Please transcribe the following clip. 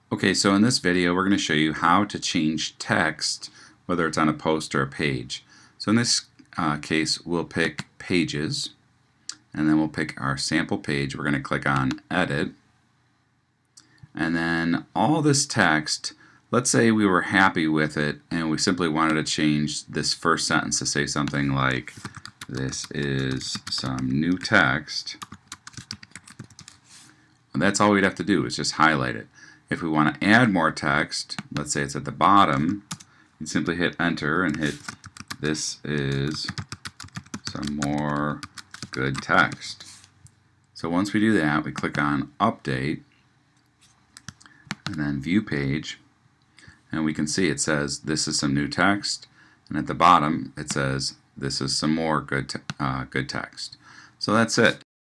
Okay, so in this video we're going to show you how to change text, whether it's on a post or a page. So in this case we'll pick pages, and then we'll pick our sample page. We're going to click on edit, and then all this text, let's say we were happy with it and we simply wanted to change this first sentence to say something like, this is some new text. And that's all we'd have to do is just highlight it. If we want to add more text, let's say it's at the bottom, you simply hit enter and hit, this is some more good text. So once we do that, we click on update and then view page, and we can see it says this is some new text, and at the bottom it says this is some more good text. So that's it.